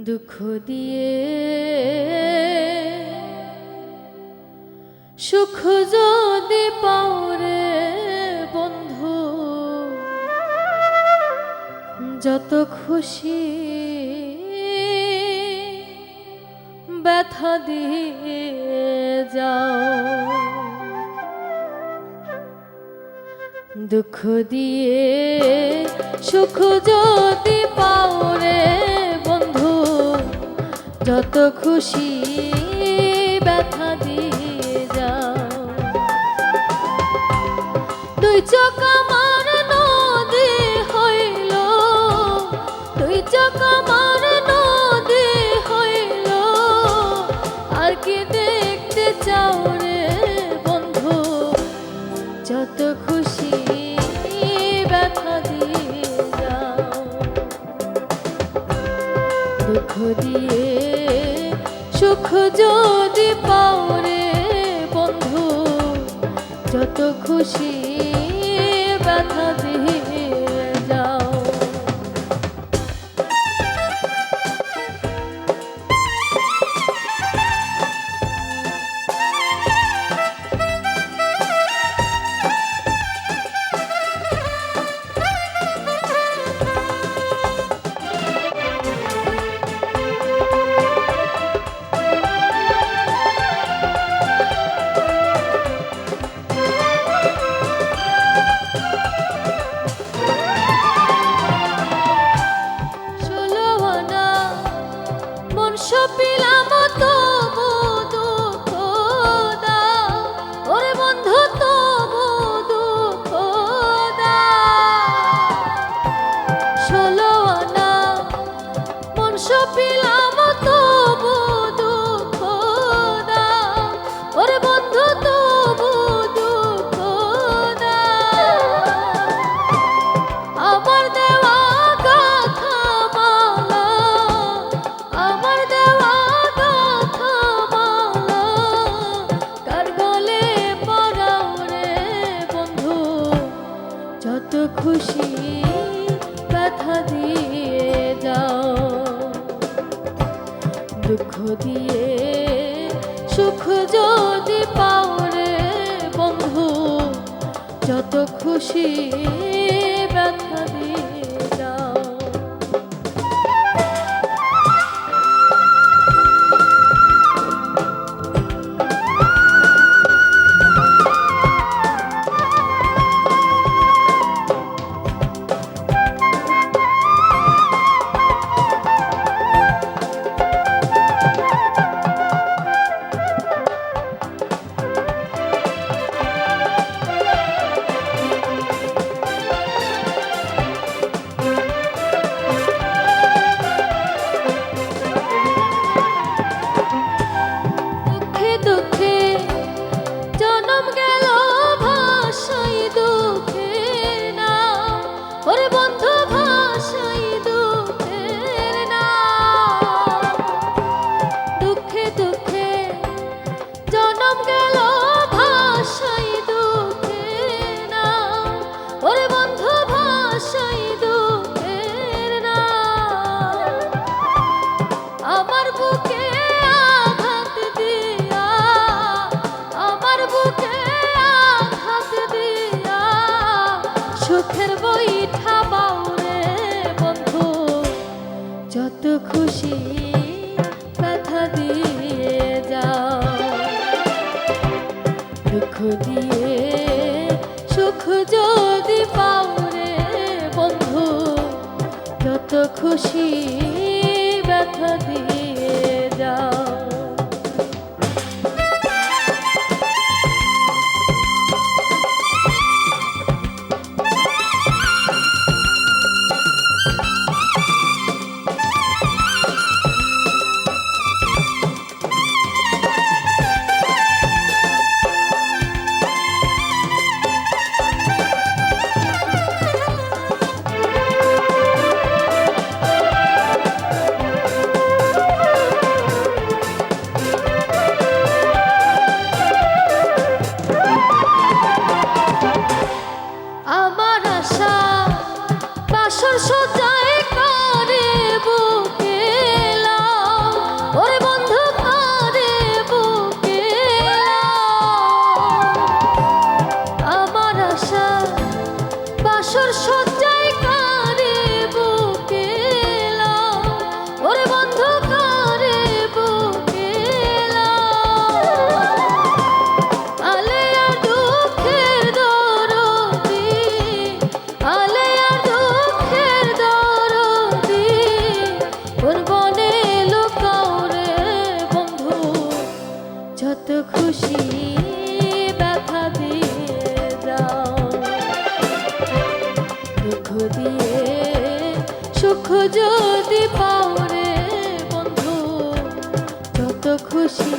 দুঃখ দিয়ে সুখ যদি পাও রে বন্ধু, যত খুশি ব্যথা দিয়ে যাও। দুঃখ দিয়ে সুখ যদি পাও রে বন্ধু, যত খুশি ব্যথা দিয়ে যাও। দুই চোখ আমার নদী হইল, দুই চোখ আমার নদী হইল, আর কি দেখতে চাও রে বন্ধু, যত খুশি ব্যথা দিয়ে যাও। দুঃখ দিয়ে সুখ যদি পাও রে বন্ধু, যত খুশি ব্যথা দিয়ে যাও। সপিলাম তবু দুঃখ দাও, ওরে বন্ধু তবু দুঃখ দাও। 16 আনা মন সপিলাম তবু দুঃখ দাও, ওরে বন্ধু তবু দুঃখ দাও। আমার দেওয়া কথা মালা, আমার দেওয়া কথা মালা, কার গলে পরাও রে বন্ধু, যত খুশি ব্যথা দিয়ে যাও। দুঃখ দিয়ে সুখ যদি পাও রে বন্ধু, যত খুশি ব্যথা দিয়ে যাও। সুখের বইঠা বাও রে বন্ধু, যত খুশি ব্যথা দিয়ে যাও। দুঃখ দিয়ে সুখ যদি পাও রে বন্ধু, যত খুশি ব্যথা দিয়ে যাও। সজায় করে বুকে যদি পাও রে বন্ধু যত খুশি